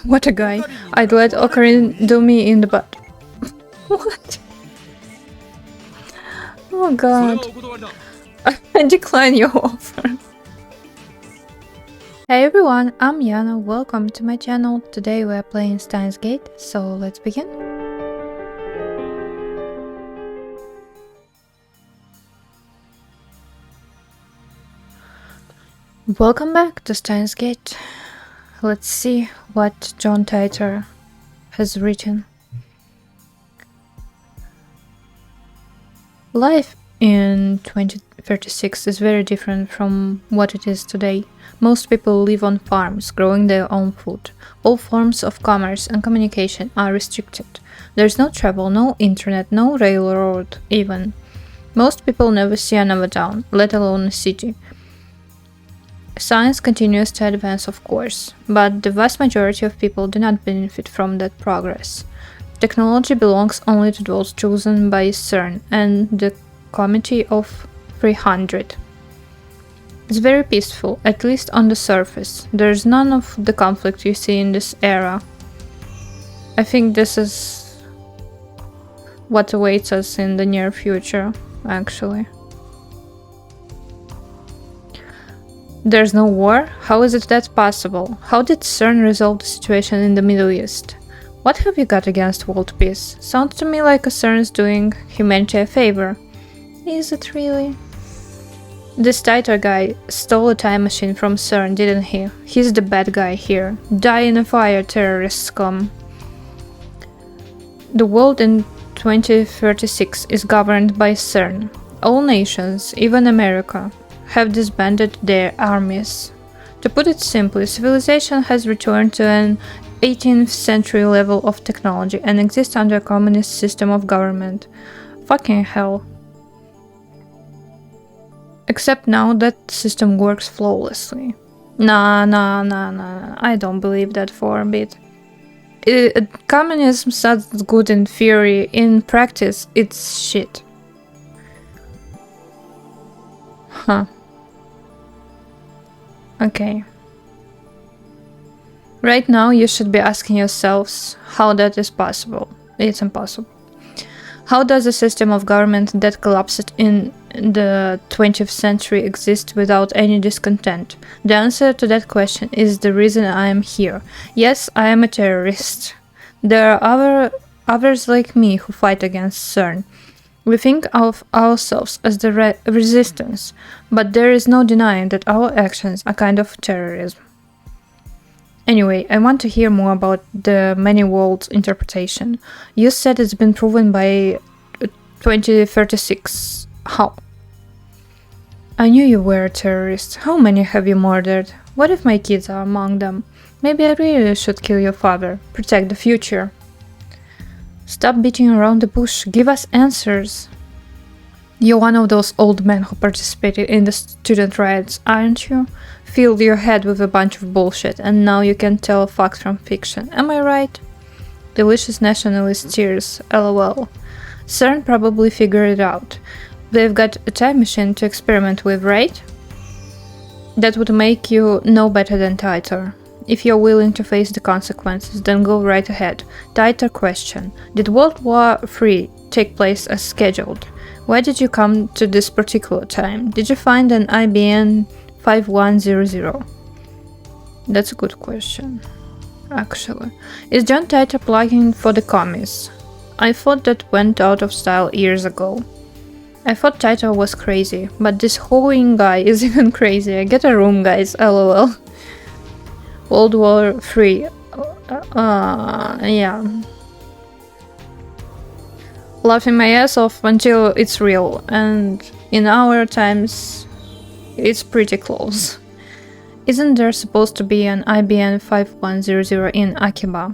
What a guy. I'd let Ocarina do me in the butt. What? Oh god. I decline your offer. Hey everyone, I'm Yana, welcome to my channel. Today we're playing Steins Gate, so let's begin. Welcome back to Steins Gate. Let's see what John Titor has written. Life in 2036 is very different from what it is today. Most people live on farms, growing their own food. All forms of commerce and communication are restricted. There's no travel, no internet, no railroad even. Most people never see another town, let alone a city. Science continues to advance, of course, but the vast majority of people do not benefit from that progress. Technology belongs only to those chosen by SERN and the Committee of 300. It's very peaceful, at least on the surface. There's none of the conflict you see in this era. I think this is what awaits us in the near future, actually. There's no war? How is it that possible? How did CERN resolve the situation in the Middle East? What have you got against world peace? Sounds to me like CERN's doing humanity a favor. Is it really? This Titor guy stole a time machine from CERN, didn't he? He's the bad guy here. Die in a fire, terrorist scum. The world in 2036 is governed by CERN. All nations, even America, have disbanded their armies. To put it simply, civilization has returned to an 18th century level of technology and exists under a communist system of government. Fucking hell. Except now that system works flawlessly. Nah, I don't believe that for a bit. Communism sounds good in theory, in practice it's shit. Huh. Okay. Right now you should be asking yourselves how that is possible. It's impossible. How does a system of government that collapsed in the 20th century exist without any discontent? The answer to that question is the reason I am here. Yes, I am a terrorist. There are others like me who fight against CERN. We think of ourselves as the resistance, but there is no denying that our actions are kind of terrorism. Anyway, I want to hear more about the many worlds interpretation. You said it's been proven by 2036. How? I knew you were a terrorist. How many have you murdered? What if my kids are among them? Maybe I really should kill your father. Protect the future. Stop beating around the bush. Give us answers. You're one of those old men who participated in the student riots, aren't you? Filled your head with a bunch of bullshit, and now you can tell facts from fiction. Am I right? Delicious nationalist tears. LOL. CERN probably figured it out. They've got a time machine to experiment with, right? That would make you know better than Titor. If you're willing to face the consequences, then go right ahead. Titor question. Did World War III take place as scheduled? Why did you come to this particular time? Did you find an IBN 5100? That's a good question, actually. Is John Titor plugging for the commies? I thought that went out of style years ago. I thought Titor was crazy, but this hoeing guy is even crazier. Get a room, guys, lol. World War III. Yeah. Laughing my ass off until it's real, and in our times, it's pretty close. Isn't there supposed to be an IBN 5100 in Akiba?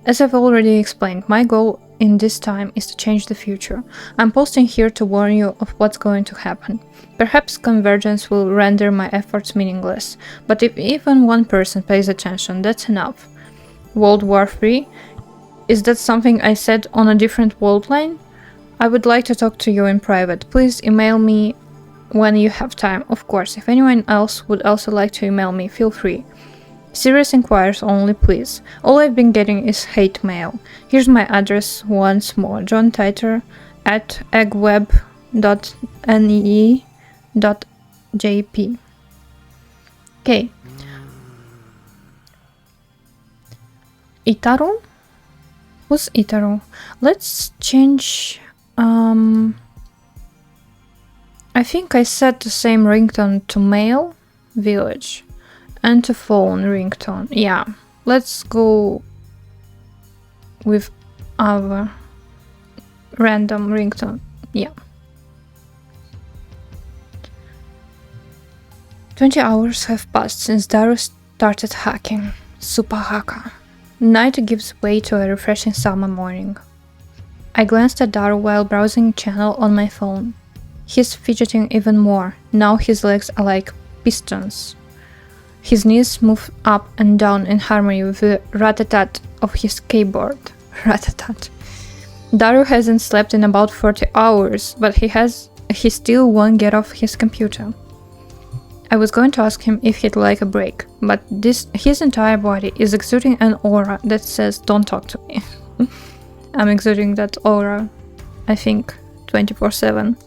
As I've already explained, my goal in this time is to change the future. I'm posting here to warn you of what's going to happen. Perhaps convergence will render my efforts meaningless, but if even one person pays attention, that's enough. World War III? Is that something I said on a different world line? I would like to talk to you in private. Please email me when you have time. Of course, if anyone else would also like to email me, feel free. Serious inquiries only, please. All I've been getting is hate mail. Here's my address once more. John Titer at eggweb.nee.jp. Okay. Itaru? Who's Itaru? Let's change... I think I set the same ringtone to male, village, and to phone ringtone. Yeah, let's go with our random ringtone. Yeah. 20 hours have passed since Daru started hacking. Super hacker. Night gives way to a refreshing summer morning. I glanced at Daru while browsing channel on my phone. He's fidgeting even more. Now his legs are like pistons. His knees move up and down in harmony with the rat-a-tat of his keyboard. Rat-a-tat. Daru hasn't slept in about 40 hours, but he still won't get off his computer. I was going to ask him if he'd like a break, but his entire body is exuding an aura that says, "Don't talk to me." I'm exuding that aura, I think, 24/7.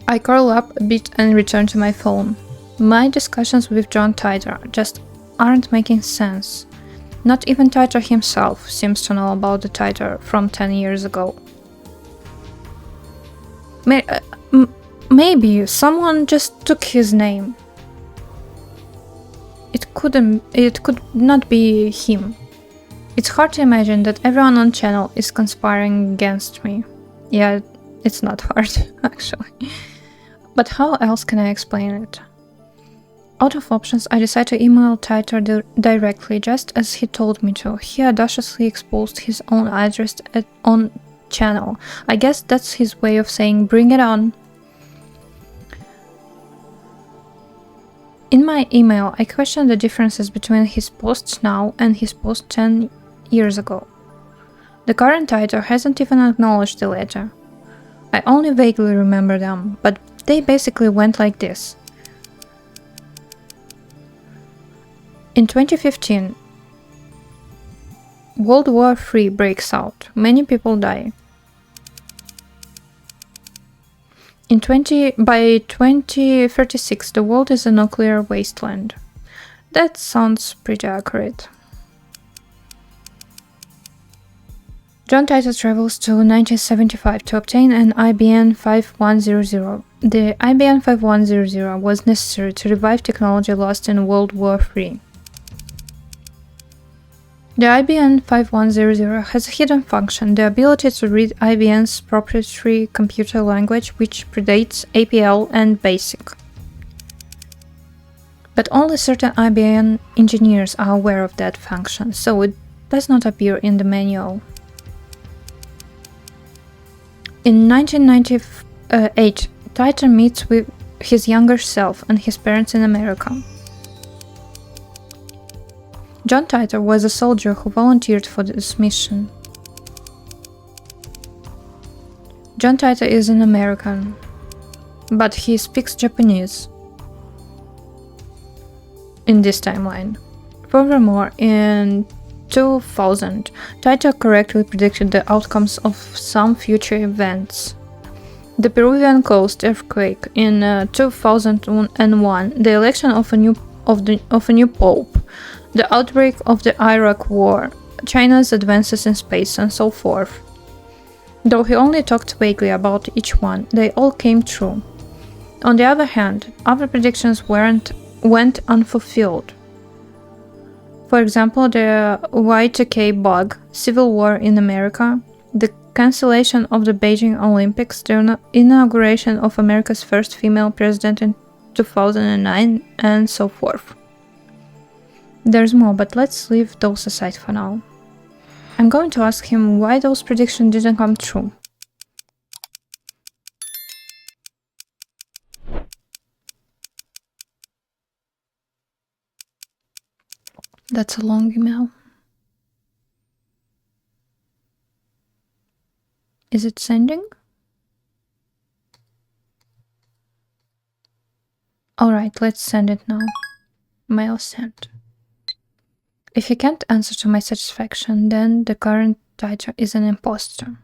I curl up a bit and return to my phone. My discussions with John Titer just aren't making sense. Not even Titer himself seems to know about the Titer from 10 years ago. Maybe someone just took his name. It could not be him. It's hard to imagine that everyone on channel is conspiring against me. Yeah, it's not hard, actually. But how else can I explain it? Out of options, I decided to email Titer directly, just as he told me to. He audaciously exposed his own address on channel. I guess that's his way of saying, bring it on. In my email, I questioned the differences between his posts now and his post 10 years ago. The current Titer hasn't even acknowledged the letter. I only vaguely remember them, but they basically went like this. In 2015, World War III breaks out. Many people die. By 2036, the world is a nuclear wasteland. That sounds pretty accurate. John Titer travels to 1975 to obtain an IBM 5100. The IBM 5100 was necessary to revive technology lost in World War III. The IBM 5100 has a hidden function, the ability to read IBM's proprietary computer language, which predates APL and BASIC. But only certain IBM engineers are aware of that function, so it does not appear in the manual. In 1998, Titer meets with his younger self and his parents in America. John Titer was a soldier who volunteered for this mission. John Titer is an American, but he speaks Japanese in this timeline. Furthermore, in 2000, Titer correctly predicted the outcomes of some future events. The Peruvian coast earthquake in 2001, the election of a new pope, the outbreak of the Iraq War, China's advances in space, and so forth. Though he only talked vaguely about each one, they all came true. On the other hand, other predictions went unfulfilled. For example, the Y2K bug, civil war in America, the cancellation of the Beijing Olympics, the inauguration of America's first female president in 2009, and so forth. There's more, but let's leave those aside for now. I'm going to ask him why those predictions didn't come true. That's a long email. Is it sending? Alright, let's send it now. Mail sent. If he can't answer to my satisfaction, then the current Tighter is an imposter.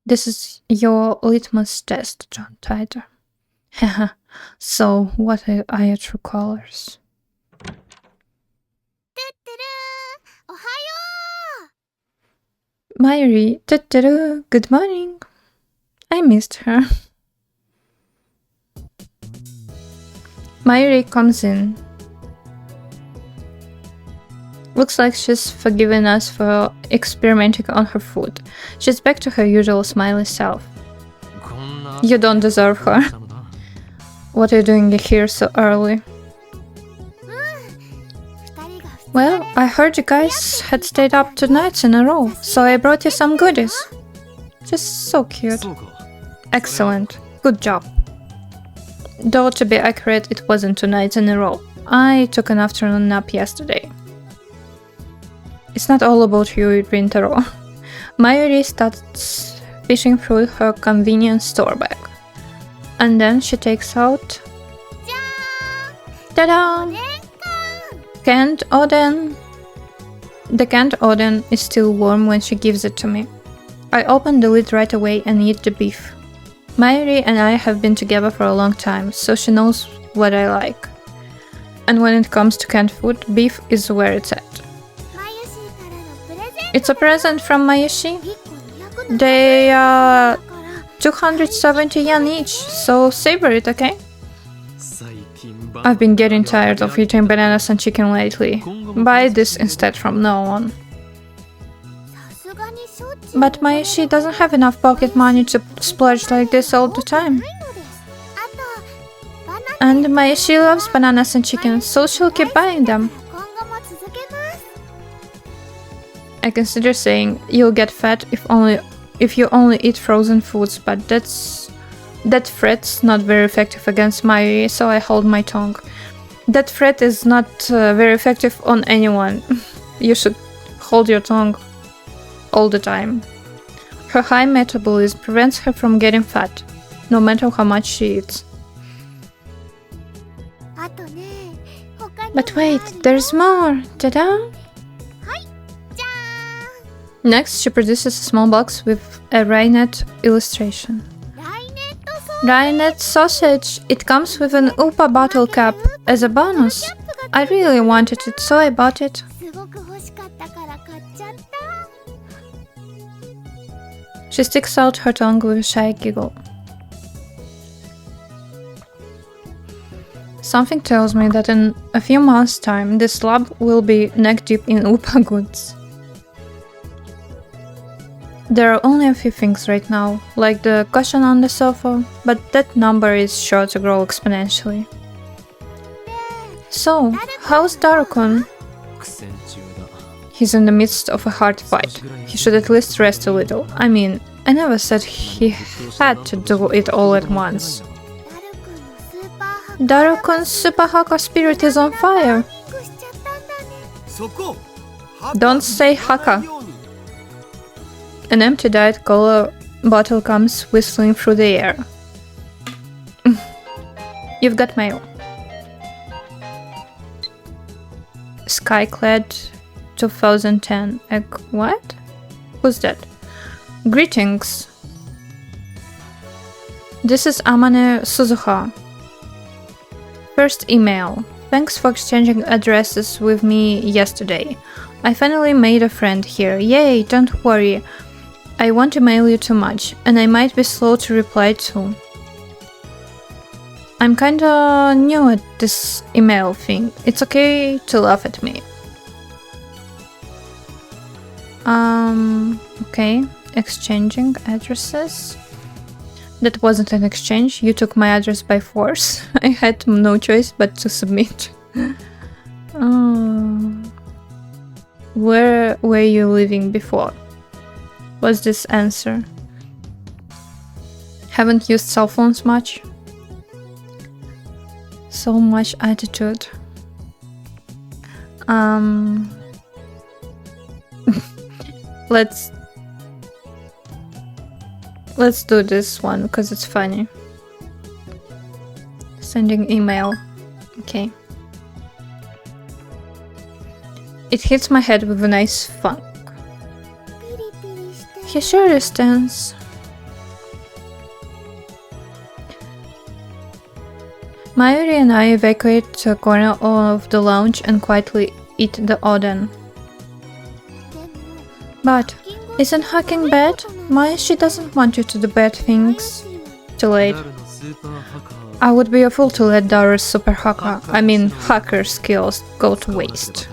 This is your litmus test, John Tighter. Haha, so what are your true colors? Mayuri, good morning. I missed her. Mayuri comes in. Looks like she's forgiven us for experimenting on her food. She's back to her usual smiley self. You don't deserve her. What are you doing here so early? Well, I heard you guys had stayed up 2 nights in a row, so I brought you some goodies. Just so cute. Excellent. Good job. Though to be accurate, it wasn't 2 nights in a row. I took an afternoon nap yesterday. It's not all about you, Rintaro. Mayuri starts fishing through her convenience store bag. And then she takes out... Ta-da! Canned Oden. The canned Oden is still warm when she gives it to me. I open the lid right away and eat the beef. Mayuri and I have been together for a long time, so she knows what I like. And when it comes to canned food, beef is where it's at. It's a present from Mayushi. They are 270 yen each, so savor it, okay? I've been getting tired of eating bananas and chicken lately. Buy this instead from now on. But Mayushi doesn't have enough pocket money to splurge like this all the time. And Mayushi loves bananas and chicken, so she'll keep buying them. I consider saying you'll get fat if you only eat frozen foods, but that threat's not very effective against Mayuri, so I hold my tongue. That threat is not very effective on anyone. You should hold your tongue all the time. Her high metabolism prevents her from getting fat, no matter how much she eats. But wait, there's more! Ta-da! Next, she produces a small box with a Rainet illustration. Rainet sausage! It comes with an Upa bottle cap as a bonus. I really wanted it, so I bought it. She sticks out her tongue with a shy giggle. Something tells me that in a few months' time, this lab will be neck-deep in Upa goods. There are only a few things right now, like the cushion on the sofa, but that number is sure to grow exponentially. So, how's Darukun? He's in the midst of a hard fight. He should at least rest a little. I mean, I never said he had to do it all at once. Darukun's Super Haka spirit is on fire! Don't say Haka! An empty Diet Cola bottle comes whistling through the air. You've got mail. Skyclad 2010. What? Who's that? Greetings. This is Amane Suzuha. First email. Thanks for exchanging addresses with me yesterday. I finally made a friend here. Yay, don't worry. I won't email you too much, and I might be slow to reply too. I'm kinda new at this email thing. It's okay to laugh at me. Okay. Exchanging addresses. That wasn't an exchange. You took my address by force. I had no choice but to submit. Where were you living before? What's this answer? Haven't used cell phones much? So much attitude. Let's do this one because it's funny. Sending email. Okay. It hits my head with a nice thunk. He sure is tense. Mayuri and I evacuate to a corner of the lounge and quietly eat the oden. But isn't hacking bad? She doesn't want you to do bad things. Too late. I would be a fool to let Daru's hacker skills go to waste.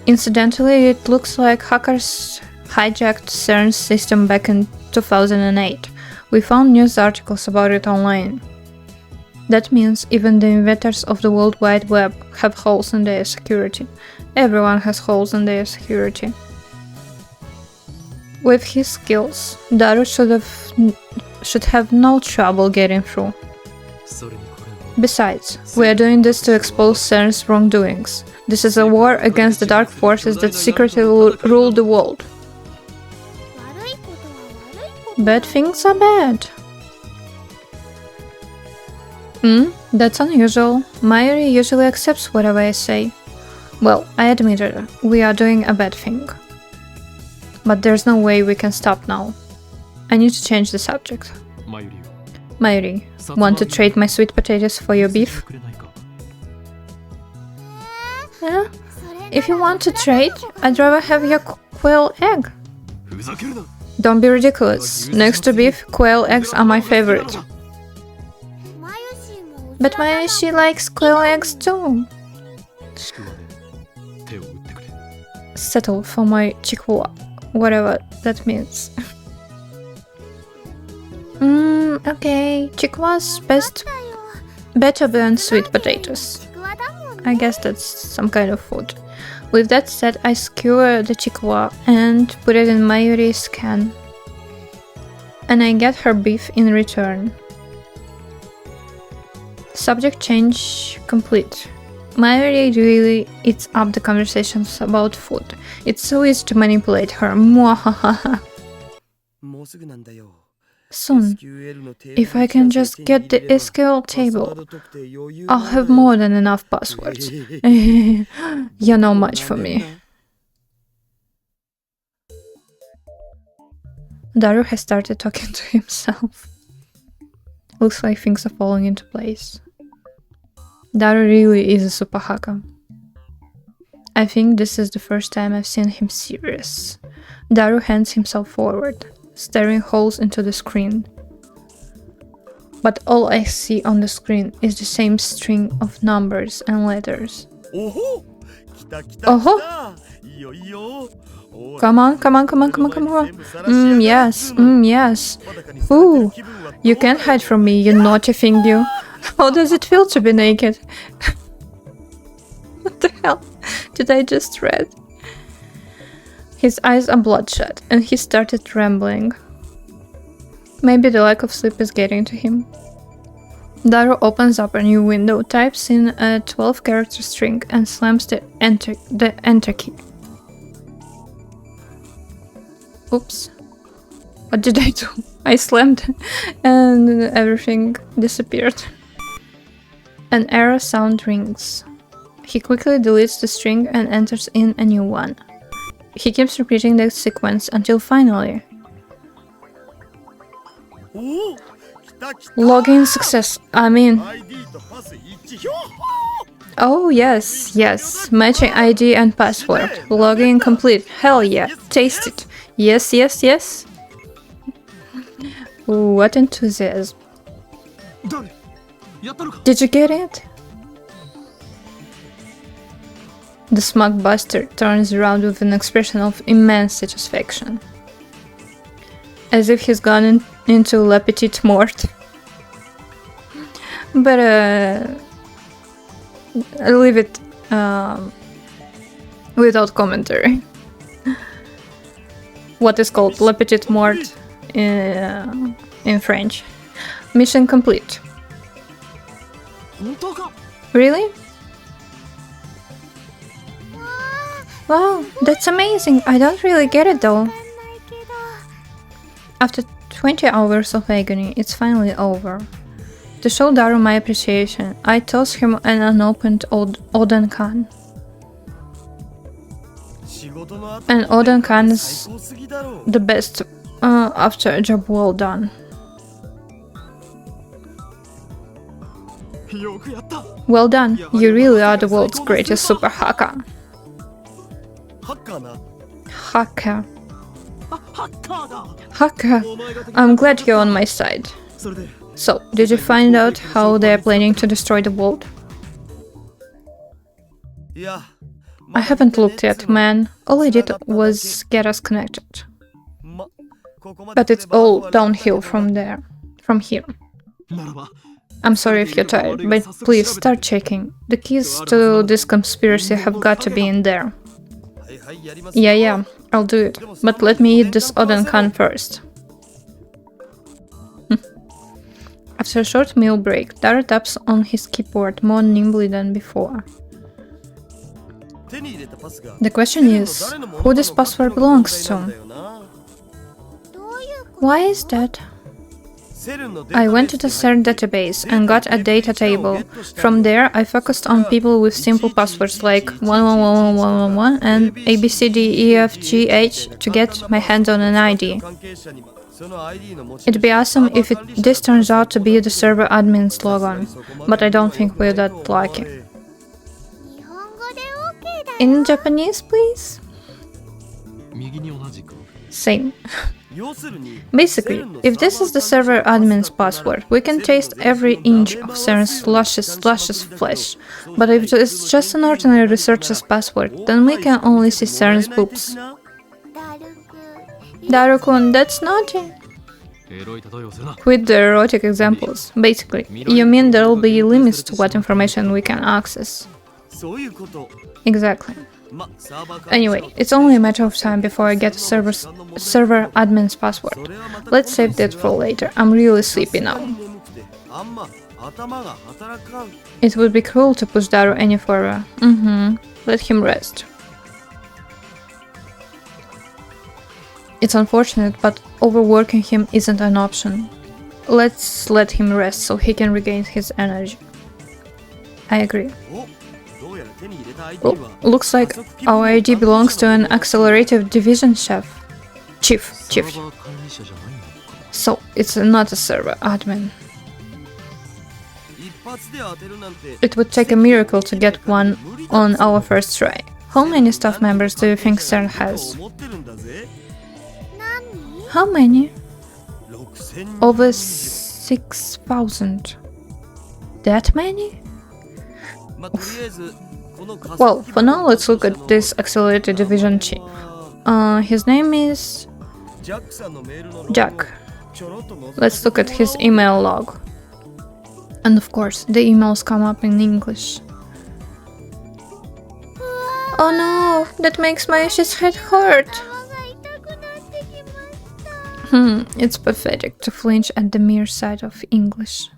Incidentally, it looks like hackers hijacked SERN's system back in 2008. We found news articles about it online. That means even the inventors of the World Wide Web have holes in their security. Everyone has holes in their security. With his skills, Daru should have no trouble getting through. Besides, we are doing this to expose SERN's wrongdoings. This is a war against the dark forces that secretly rule the world. Bad things are bad. That's unusual. Mayuri usually accepts whatever I say. Well, I admit it, we are doing a bad thing. But there's no way we can stop now. I need to change the subject. Mayuri, want to trade my sweet potatoes for your beef? Yeah? If you want to trade, I'd rather have your quail egg. Don't be ridiculous. Next to beef, quail eggs are my favorite. But she likes quail eggs too. Settle for my chihuahua, whatever that means. Okay, chihuahuas better than sweet potatoes. I guess that's some kind of food. With that said, I skewer the chihuahua and put it in Mayuri's can. And I get her beef in return. Subject change complete. Mayuri really eats up the conversations about food. It's so easy to manipulate her. Mwahaha. Soon, if I can just get the SQL table, I'll have more than enough passwords. You're not much for me. Daru has started talking to himself. Looks like things are falling into place. Daru really is a super hacker. I think this is the first time I've seen him serious. Daru hands himself forward, staring holes into the screen. But all I see on the screen is the same string of numbers and letters. Oh! Come on. Yes. Ooh, you can't hide from me, you naughty thing, you. How does it feel to be naked? What the hell did I just read? His eyes are bloodshot, and he started rambling. Maybe the lack of sleep is getting to him. Daru opens up a new window, types in a 12-character string, and slams the enter key. Oops. What did I do? I slammed and everything disappeared. An error sound rings. He quickly deletes the string and enters in a new one. He keeps repeating the sequence until finally... Login success. Oh yes. Matching ID and password. Login complete. Hell yeah. Taste it. Yes. What enthusiasm. Did you get it? The smug bastard turns around with an expression of immense satisfaction. As if he's gone into La Petite Mort. But I'll leave it without commentary. What is called La Petite Mort in French. Mission complete. Really? Wow, that's amazing. I don't really get it though. After 20 hours of agony, it's finally over. To show Daru my appreciation, I toss him an unopened Oden can. And Odenkan's the best after a job well done. Well done, you really are the world's greatest super hacker. Hacker. Hacker. I'm glad you're on my side. So, did you find out how they're planning to destroy the world? I haven't looked yet, man. All I did was get us connected. But it's all downhill from here. I'm sorry if you're tired, but please start checking. The keys to this conspiracy have got to be in there. Yeah, I'll do it. But let me eat this Odenkan first. After a short meal break, Dara taps on his keyboard more nimbly than before. The question is, who this password belongs to? Why is that? I went to the SERN database and got a data table. From there, I focused on people with simple passwords like 111111 and ABCDEFGH to get my hands on an ID. It'd be awesome if this turns out to be the server admin's logon, but I don't think we're that lucky. In Japanese, please? Same. Basically, if this is the server admin's password, we can taste every inch of CERN's luscious flesh. But if it's just an ordinary researcher's password, then we can only see CERN's boobs. Daru-kun, that's naughty. Quit the erotic examples. Basically, you mean there'll be limits to what information we can access. Exactly. Anyway, it's only a matter of time before I get a server admin's password. Let's save that for later. I'm really sleepy now. It would be cruel to push Daru any further. Let him rest. It's unfortunate, but overworking him isn't an option. Let's let him rest so he can regain his energy. I agree. Oh, looks like our ID belongs to an accelerative division chief. So, it's not a server admin. It would take a miracle to get one on our first try. How many staff members do you think CERN has? How many? Over 6,000. That many? Well, for now, let's look at this accelerated division chief. His name is Jack. Let's look at his email log. And of course, the emails come up in English. Oh no, that makes my head hurt. It's pathetic to flinch at the mere sight of English.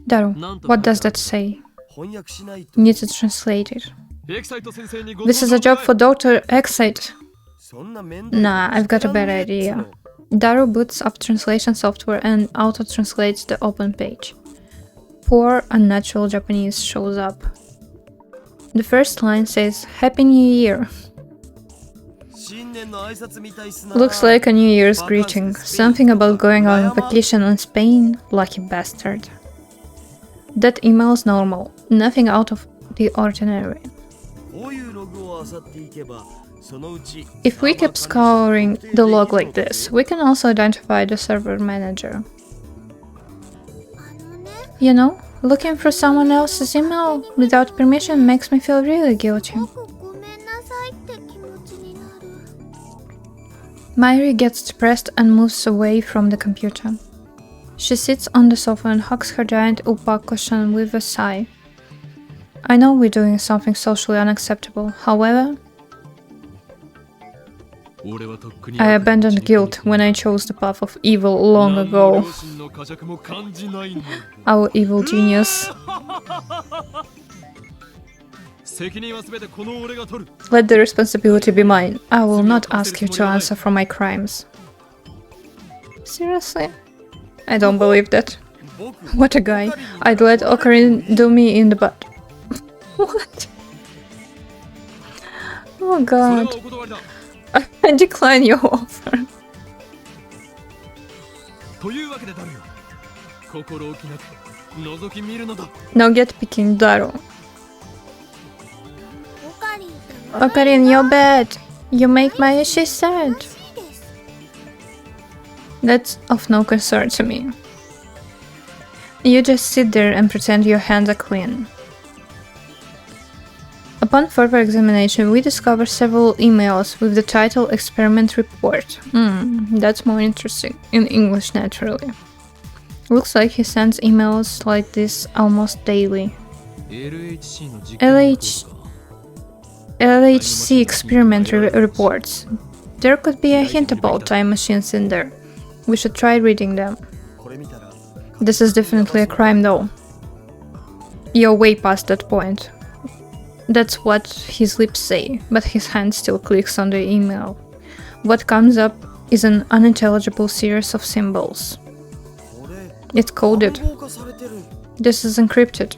Daru, what does that say? Need to translate it. This is a job for Dr. Excite. Nah, I've got a better idea. Daru boots up translation software and auto-translates the open page. Poor, unnatural Japanese shows up. The first line says, Happy New Year. Looks like a New Year's greeting. Something about going on vacation in Spain, lucky bastard. That email's normal, nothing out of the ordinary. If we keep scouring the log like this, we can also identify the server manager. You know, looking for someone else's email without permission makes me feel really guilty. Mairi gets depressed and moves away from the computer. She sits on the sofa and hugs her giant upa cushion with a sigh. I know we're doing something socially unacceptable, however, I abandoned guilt when I chose the path of evil long ago. Our evil genius. Let the responsibility be mine. I will not ask you to answer for my crimes. Seriously? I don't believe that. What a guy. I'd let Ocarina do me in the butt. What? Oh god. I decline your offer. Now get picking, Daru. Okarin, you're bad. You make my Ishi sad. That's of no concern to me. You just sit there and pretend your hands are clean. Upon further examination, we discover several emails with the title Experiment Report. That's more interesting, in English naturally. Looks like he sends emails like this almost daily. LHC experiment reports. There could be a hint about time machines in there. We should try reading them. This is definitely a crime though. You're way past that point. That's what his lips say, but his hand still clicks on the email. What comes up is an unintelligible series of symbols. It's coded. This is encrypted.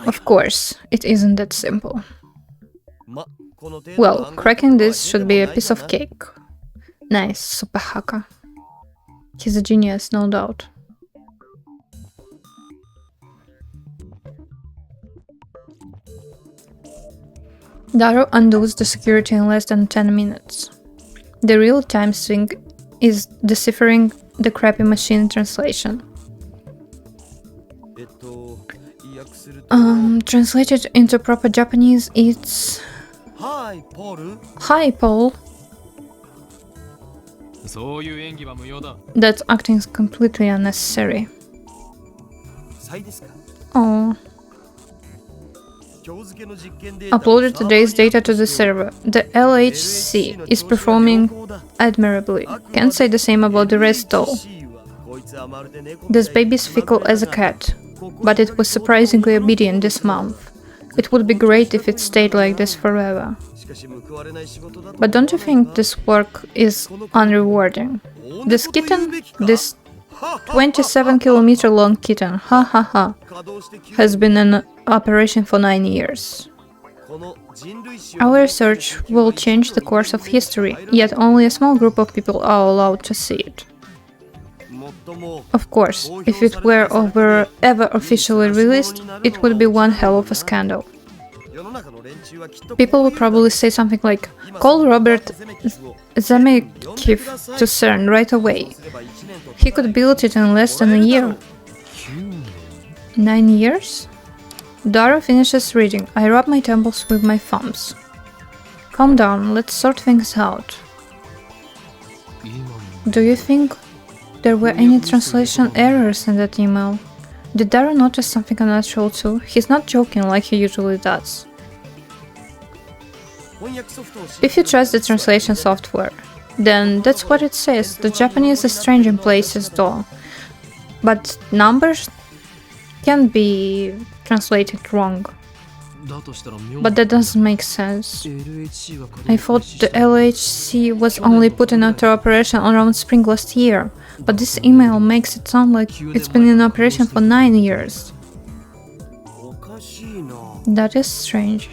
Of course, it isn't that simple. Well, cracking this should be a piece of cake. Nice, super hacker. He's a genius, no doubt. Daru undoes the security in less than 10 minutes. The real-time thing is deciphering the crappy machine translation. Translated into proper Japanese, it's... Hi, Paul. That acting is completely unnecessary. Oh. Uploaded today's data to the server. The LHC is performing admirably. Can't say the same about the rest though. This baby's fickle as a cat, but it was surprisingly obedient this month. It would be great if it stayed like this forever. But don't you think this work is unrewarding? This kitten, this 27-kilometer long kitten, has been in operation for 9 years. Our research will change the course of history, yet only a small group of people are allowed to see it. Of course, if it were ever officially released, it would be one hell of a scandal. People would probably say something like, call Robert Zemeckis to CERN right away. He could build it in less than a year. 9 years? Daru finishes reading. I rub my temples with my thumbs. Calm down, let's sort things out. Do you think there were any translation errors in that email? Did Daru notice something unnatural too? He's not joking like he usually does. If you trust the translation software, then that's what it says. The Japanese is strange in places though. But numbers can be translated wrong. But that doesn't make sense. I thought the LHC was only put into operation around spring last year, but this email makes it sound like it's been in operation for 9 years. That is strange.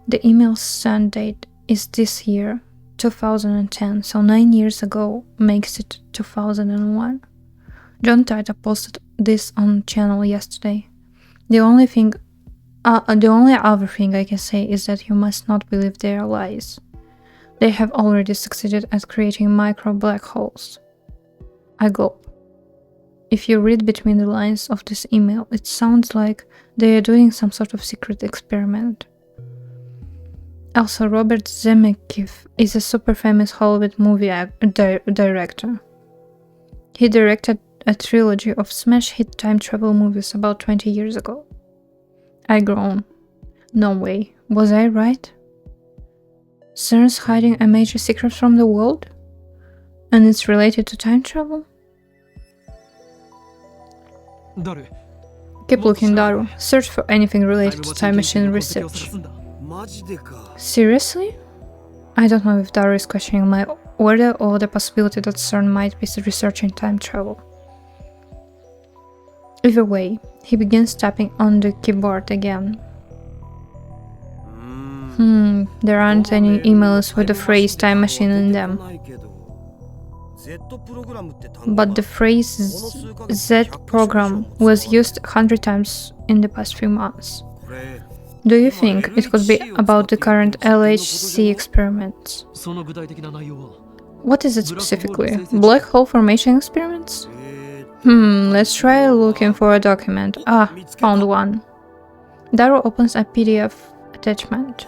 The email's send date is this year, 2010, so 9 years ago makes it 2001. John Tita posted this on channel yesterday. The only other thing I can say is that you must not believe their lies. They have already succeeded at creating micro black holes. I gulp. If you read between the lines of this email, it sounds like they are doing some sort of secret experiment. Also, Robert Zemeckis is a super famous Hollywood movie director. He directed a trilogy of smash hit time travel movies about 20 years ago. I groan. No way. Was I right? CERN's hiding a major secret from the world? And it's related to time travel? Keep looking, Daru. Search for anything related to time machine research. Seriously? I don't know if Daru is questioning my order or the possibility that CERN might be researching time travel. Either way, he begins tapping on the keyboard again. There aren't any emails with the phrase time machine in them. But the phrase Z program was used 100 times in the past few months. Do you think it could be about the current LHC experiments? What is it specifically? Black hole formation experiments? Let's try looking for a document. Ah, found one. Daru opens a PDF attachment.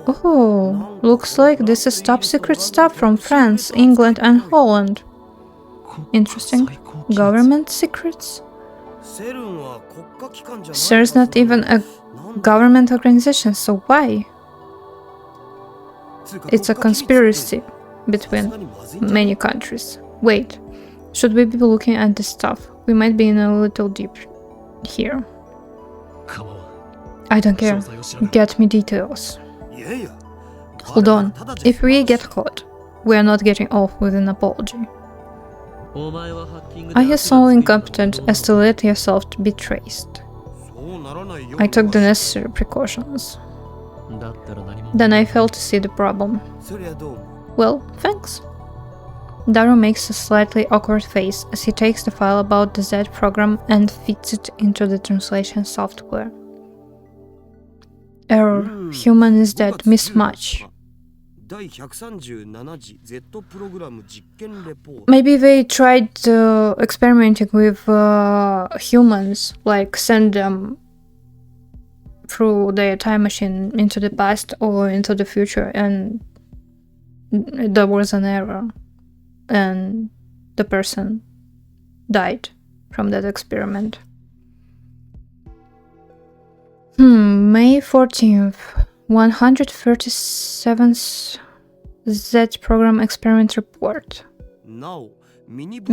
Oh, looks like this is top secret stuff from France, England and Holland. Interesting. Government secrets? CERN's not even a government organization, so why? It's a conspiracy between many countries. Wait, should we be looking at this stuff? We might be in a little deep here. I don't care. Get me details. Hold on. If we get caught, we are not getting off with an apology. Are you so incompetent as to let yourself be traced? I took the necessary precautions. Then I failed to see the problem. Well, thanks. Daru makes a slightly awkward face as he takes the file about the Z program and feeds it into the translation software. Error. Human is dead. Mismatch. Maybe they tried experimenting with humans, like send them through their time machine into the past or into the future, and there was an error, and the person died from that experiment. May 14th, 137th Z program experiment report.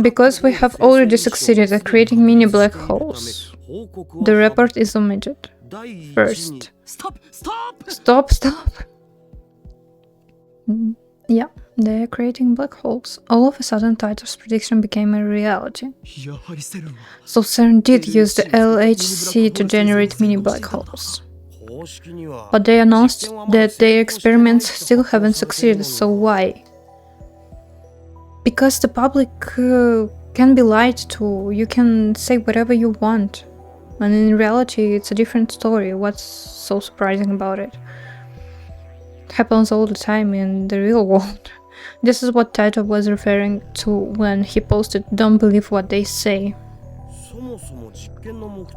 Because we have already succeeded at creating mini black holes, the report is omitted. First. Stop! Yeah, they are creating black holes. All of a sudden, Titor's prediction became a reality. So CERN did use the LHC to generate mini black holes. But they announced that their experiments still haven't succeeded, so why? Because the public can be lied to, you can say whatever you want. And in reality, it's a different story. What's so surprising about it? It happens all the time in the real world. This is what Titor was referring to when he posted, "Don't believe what they say."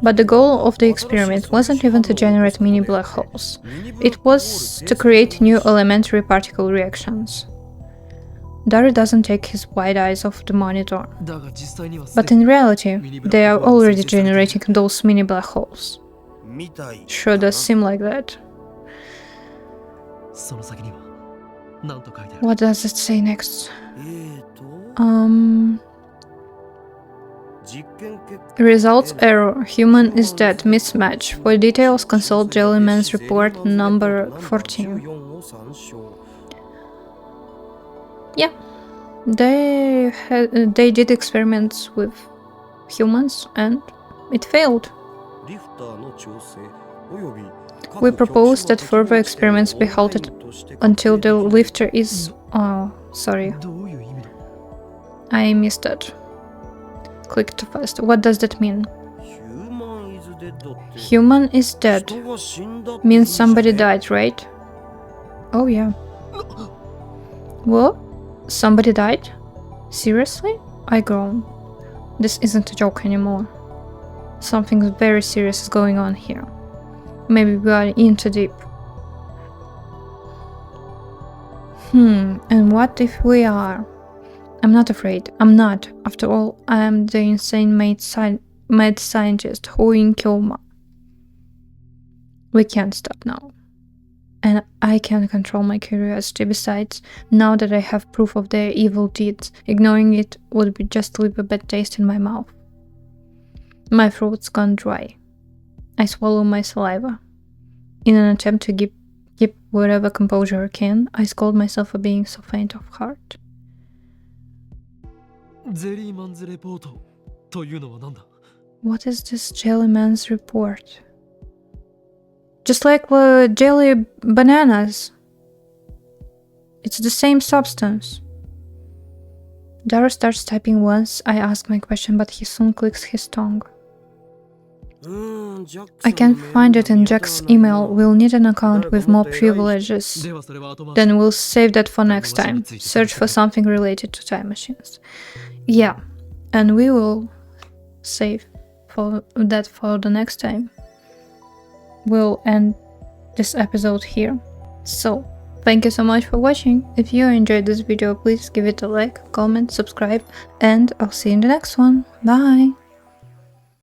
But the goal of the experiment wasn't even to generate mini black holes. It was to create new elementary particle reactions. Daru doesn't take his wide eyes off the monitor. But in reality, they are already generating those mini black holes. Sure does seem like that. What does it say next? Results error. Human is dead. Mismatch. For details, consult Jellyman's report number 14. Yeah, they did experiments with humans and it failed. We propose that further experiments be halted until the lifter is... Oh, sorry. I missed that. Click too fast. What does that mean? Human is dead. Means somebody died, right? Oh yeah. What? Somebody died? Seriously? I groan. This isn't a joke anymore. Something very serious is going on here. Maybe we are in too deep. And what if we are? I'm not afraid. I'm not. After all, I am the insane mad scientist who in Kyoma. We can't stop now. And I can't control my curiosity. Besides, now that I have proof of their evil deeds, ignoring it would be just leave a bad taste in my mouth. My throat's gone dry. I swallow my saliva. In an attempt to keep whatever composure I can, I scold myself for being so faint of heart. What is this Jellyman's report? Just like the jelly bananas. It's the same substance. Dara starts typing once I ask my question, but he soon clicks his tongue. I can't find it in Jack's email. We'll need an account with more privileges. Then we'll save that for next time. Search for something related to time machines. Yeah, and we will save for that for the next time. We'll end this episode here. So, thank you so much for watching. If you enjoyed this video, please give it a like, comment, subscribe, and I'll see you in the next one. Bye!